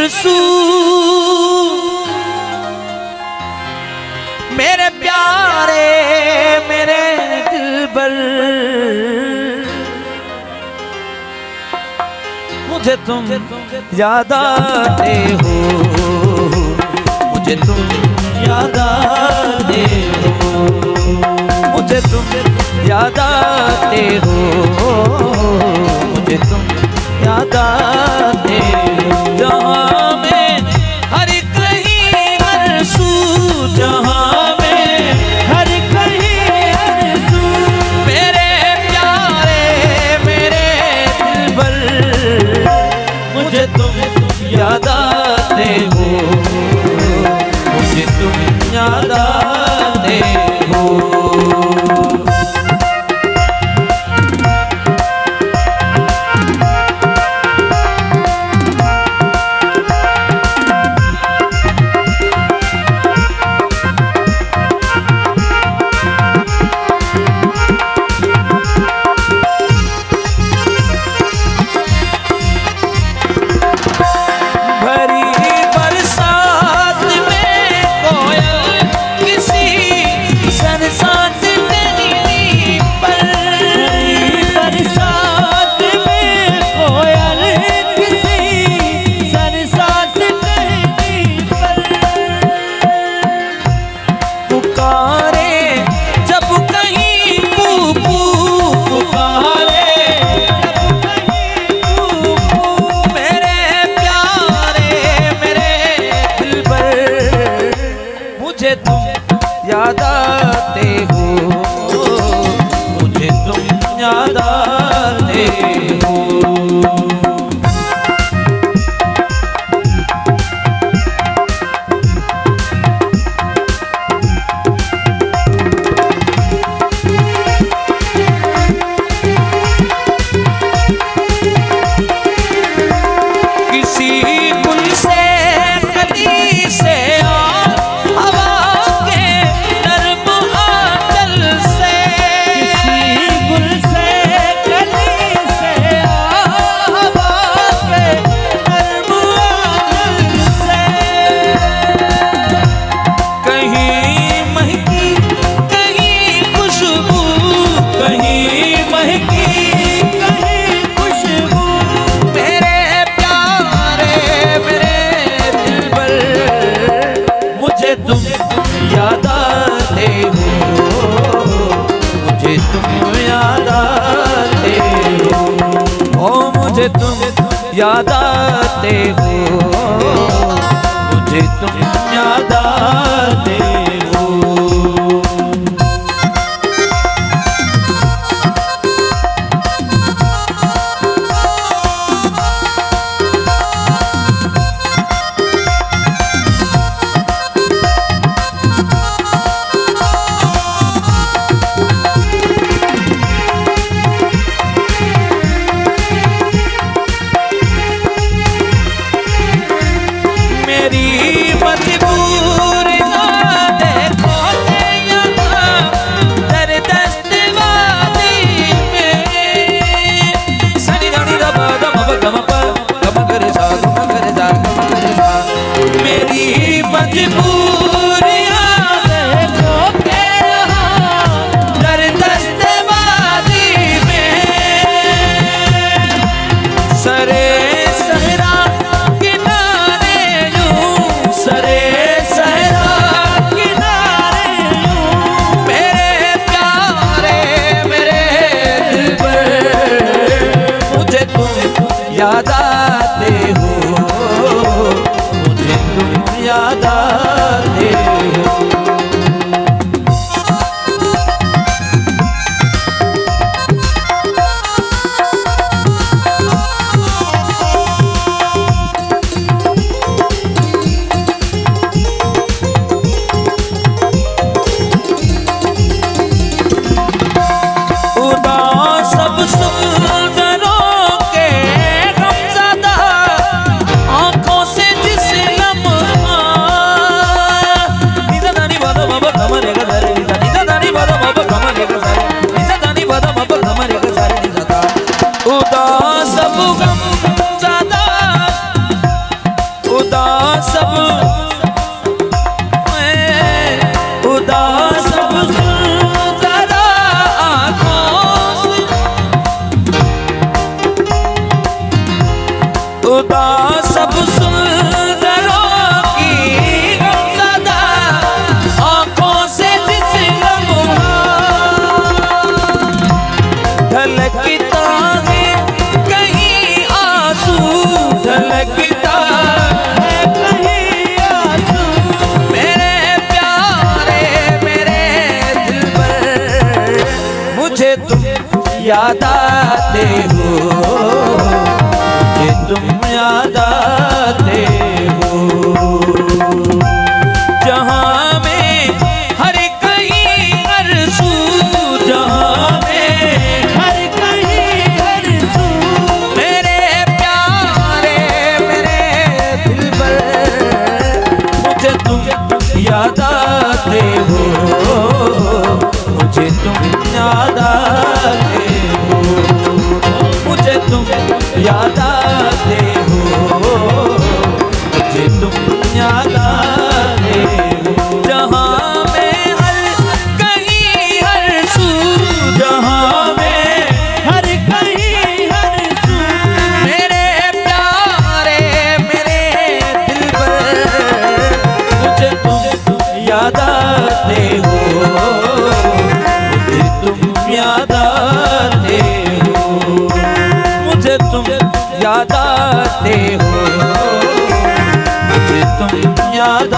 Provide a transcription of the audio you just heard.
बरसू मेरे प्यारे मेरे दिलबर, मुझे तुम याद आते हो, मुझे तुम याद आते हो, मुझे तुम याद आते हो, मुझे तुम याद आते हो। जहाँ में हर कहीं बरसू, जहाँ में हर कहीं बरसू मेरे प्यारे मेरे दिलबर, मुझे तुम याद आते हो, मुझे तुम याद आते हो। मुझे तुम याद आते हो, मुझे तुम याद आते हो। तुम याद आते हो, मुझे तुम याद आते हो, ओ मुझे तुम याद आते हो, मुझे तुम याद आते हो। याद आते हो, मुझे तुम याद सब उदास सब जरा आँखों से, उदास सब सुंदरों की गमज़दा आँखों से जिस लम्हा ढलकता है कहीं आंसू, ढलकता है कहीं आंसू, मेरे प्यारे मेरे दिल पर मुझे तुम याद आते हो, मुझे तुम याद आते हो। जहाँ में हर कहीं हर सू, जहाँ में हर कहीं हर सू, मेरे प्यारे मेरे दिल पर मुझे तुम याद आते हो, मुझे तुम याद आते हो, मुझे तुम याद आते हो, मुझे तुम याद आते हो। जहाँ में हर कहीं हर सू, जहाँ में हर कहीं हर सू, मेरे प्यारे मेरे दिल पर मुझे तुम याद आते हो, मुझे तुम याद आते हो, मुझे तुम याद आते हो, मुझे तुम याद